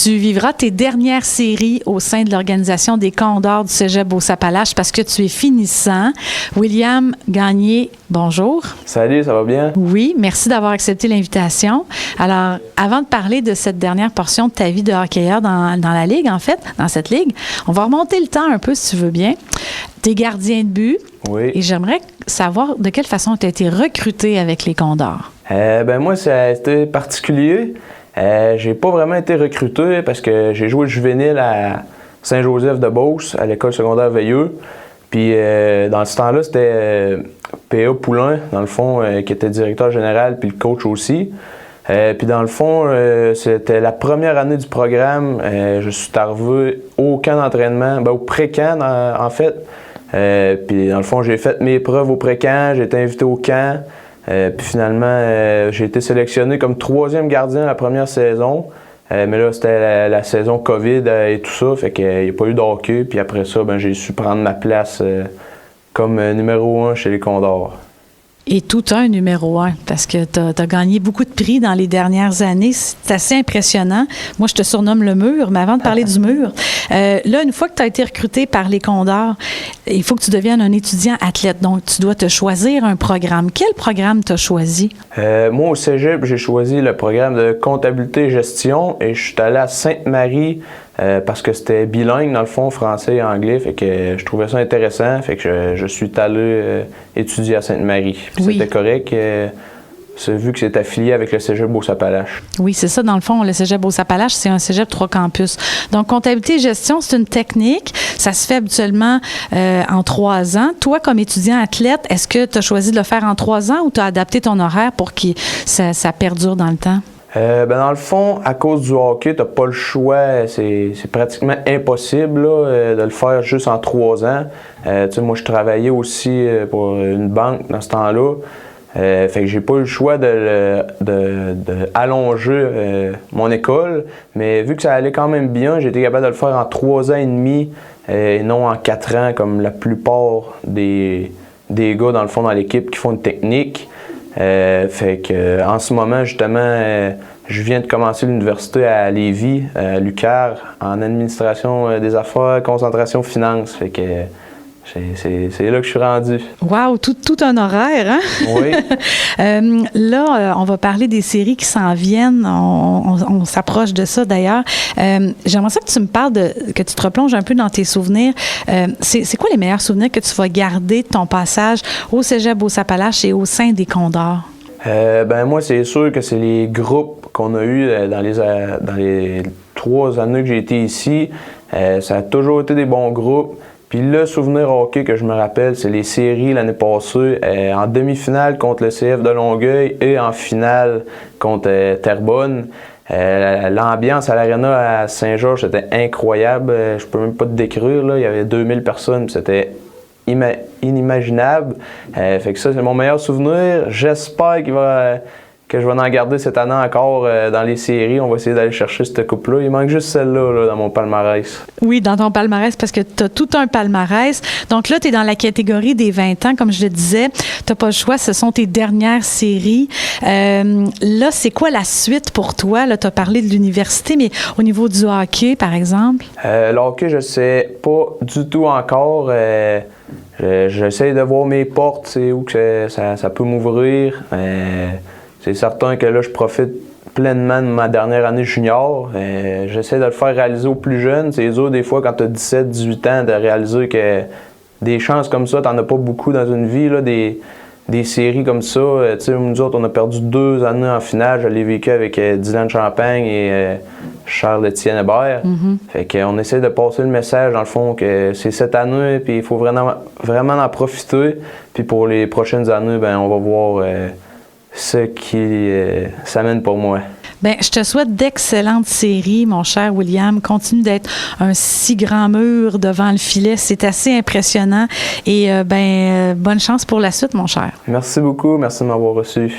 tu vivras tes dernières séries au sein de l'organisation des Condors du Cégep Beauce-Appalaches parce que tu es finissant. William Gagné, bonjour. Salut, ça va bien? Oui, merci d'avoir accepté l'invitation. Alors, avant de parler de cette dernière portion de ta vie de hockeyeur dans la Ligue, en fait, dans cette Ligue, on va remonter le temps un peu, si tu veux bien. Tu es gardien de but. Oui. Et j'aimerais savoir de quelle façon tu as été recruté avec les Condors. Moi, ça a été particulier. J'ai pas vraiment été recruté parce que j'ai joué juvénile à Saint-Joseph-de-Beauce, à l'école secondaire Veilleux. Puis dans ce temps-là, c'était P.A. Poulain, dans le fond, qui était directeur général, puis le coach aussi. Puis dans le fond, c'était la première année du programme. Je suis arrivé au camp d'entraînement, au pré-camp en fait. Puis dans le fond, j'ai fait mes preuves au pré-camp, j'ai été invité au camp. Puis finalement, j'ai été sélectionné comme 3e gardien la première saison. Mais là, c'était la saison COVID et tout ça, fait qu'il n'y a pas eu de hockey. Puis après ça, j'ai su prendre ma place comme numéro 1 chez les Condors. Et tout un numéro 1, parce que tu as gagné beaucoup de prix dans les dernières années. C'est assez impressionnant. Moi, je te surnomme le mur, mais avant de parler du mur, là, une fois que tu as été recruté par les Condors, il faut que tu deviennes un étudiant athlète. Donc, tu dois te choisir un programme. Quel programme tu as choisi? Moi, au cégep, j'ai choisi le programme de comptabilité et gestion et je suis allé à Sainte-Marie parce que c'était bilingue, dans le fond, français et anglais. Fait que je trouvais ça intéressant. Fait que je suis allé étudier à Sainte-Marie. Puis oui. C'était correct. Vu que c'est affilié avec le Cégep Beauce-Appalaches. Oui, c'est ça. Dans le fond, le Cégep Beauce-Appalaches, c'est un Cégep 3 campus. Donc, comptabilité et gestion, c'est une technique. Ça se fait habituellement en 3 ans. Toi, comme étudiant athlète, est-ce que tu as choisi de le faire en 3 ans ou tu as adapté ton horaire pour que ça perdure dans le temps? Dans le fond, à cause du hockey, tu n'as pas le choix. C'est pratiquement impossible là, de le faire juste en 3 ans. Moi, je travaillais aussi pour une banque dans ce temps-là. Fait que j'ai pas eu le choix de allonger mon école, mais vu que ça allait quand même bien, j'ai été capable de le faire en 3 ans et demi et non en 4 ans comme la plupart des gars dans le fond dans l'équipe qui font une technique. Fait que en ce moment justement, je viens de commencer l'université à Lévis, à l'UQAR, en administration des affaires, concentration finance. Fait que c'est là que je suis rendu. Wow, tout un horaire, hein? Oui. Là, on va parler des séries qui s'en viennent. On s'approche de ça, d'ailleurs. J'aimerais ça que tu me parles que tu te replonges un peu dans tes souvenirs. C'est quoi les meilleurs souvenirs que tu vas garder de ton passage au Cégep Beauce-Appalaches et au sein des Condors? Moi, c'est sûr que c'est les groupes qu'on a eus dans les 3 années que j'ai été ici. Ça a toujours été des bons groupes. Puis le souvenir hockey que je me rappelle, c'est les séries l'année passée, en demi-finale contre le CF de Longueuil et en finale contre Terrebonne. L'ambiance à l'aréna à Saint-Georges, c'était incroyable. Je peux même pas te décrire, là. Il y avait 2000 personnes, c'était inimaginable. Fait que ça, c'est mon meilleur souvenir. J'espère que je vais en garder cette année encore dans les séries. On va essayer d'aller chercher cette coupe-là. Il manque juste celle-là là, dans mon palmarès. Oui, dans ton palmarès, parce que tu as tout un palmarès. Donc là, tu es dans la catégorie des 20 ans, comme je le disais. Tu n'as pas le choix, ce sont tes dernières séries. Là, c'est quoi la suite pour toi? Tu as parlé de l'université, mais au niveau du hockey, par exemple? Le hockey, je ne sais pas du tout encore. J'essaie de voir mes portes, c'est où que ça peut m'ouvrir. C'est certain que là, je profite pleinement de ma dernière année junior. J'essaie de le faire réaliser aux plus jeunes. C'est dur des fois quand tu as 17-18 ans de réaliser que des chances comme ça, tu n'en as pas beaucoup dans une vie. Là, des séries comme ça. Nous autres, on a perdu 2 années en finale. Je l'ai vécu avec Dylan Champagne et Charles-Étienne Hébert. Mm-hmm. Fait qu'on essaie de passer le message, dans le fond, que c'est cette année, puis il faut vraiment en profiter. Puis pour les prochaines années, on va voir ce qui s'amène pour moi. Bien, je te souhaite d'excellentes séries, mon cher William. Continue d'être un si grand mur devant le filet. C'est assez impressionnant. Et bonne chance pour la suite, mon cher. Merci beaucoup. Merci de m'avoir reçu.